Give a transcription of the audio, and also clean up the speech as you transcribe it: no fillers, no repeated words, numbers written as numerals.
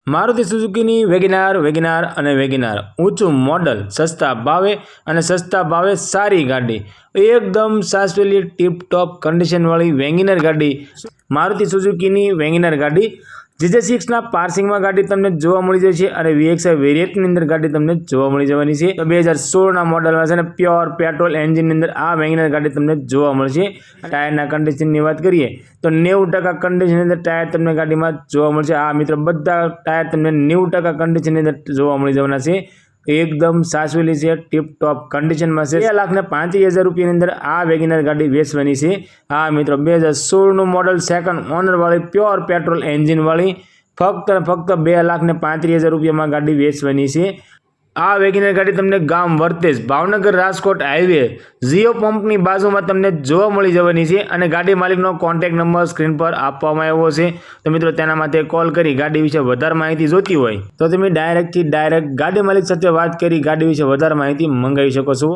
Maruti સુઝુકીની Wagon R અને Wagon R ઊંચું model, સસ્તા ભાવે સારી ગાડી, એકદમ સાચવેલી ટીપ ટોપ કન્ડિશનવાળી વેગનાર ગાડી. મારુતિ સુઝુકીની વેગનાર ગાડી GJ6ના પાર્સિંગમાં ગાડી તમને જોવા મળી જશે અને VXI વેરિયન્ટની અંદર ગાડી તમને જોવા મળી જવાની છે. તો 2016ના મોડલમાં છે ને પ્યોર પેટ્રોલ એન્જિનની અંદર આ વેગનાર ગાડી તમને જોવા મળશે. ટાયરના કન્ડિશનની વાત કરીએ તો 90% કન્ડિશનની અંદર ટાયર તમને ગાડીમાં જોવા મળશે. આ મિત્રો બધા ટાયર તમને 90% કન્ડિશનની અંદર જોવા મળી જવાના છે. એકદમ સાચવેલી છે, ટીપ ટોપ કન્ડિશનમાં છે. 2,35,000 રૂપિયાની અંદર આ વેગનાર ગાડી વેચવાની છે. આ મિત્રો 2016નું મોડલ, સેકન્ડ ઓનર વાળી પ્યોર પેટ્રોલ એન્જિન વાળી ફક્ત 2,35,000 રૂપિયામાં ગાડી વેચવાની છે. આ વેગનાર ગાડી તમને ગામ વર્તેજ ભાવનગર રાજકોટ હાઈવે જીઓ પંપની બાજુમાં તમને જોવા મળી જવાની છે અને ગાડી માલિકનો કોન્ટેક્ટ નંબર સ્ક્રીન પર આપવામાં આવ્યો છે. તો મિત્રો તેના માટે કોલ કરી ગાડી વિશે વધારે માહિતી જોતી હોય તો તમે ડાયરેક્ટ ગાડી માલિક સાથે વાત કરી ગાડી વિશે વધારે માહિતી મંગાવી શકો છો.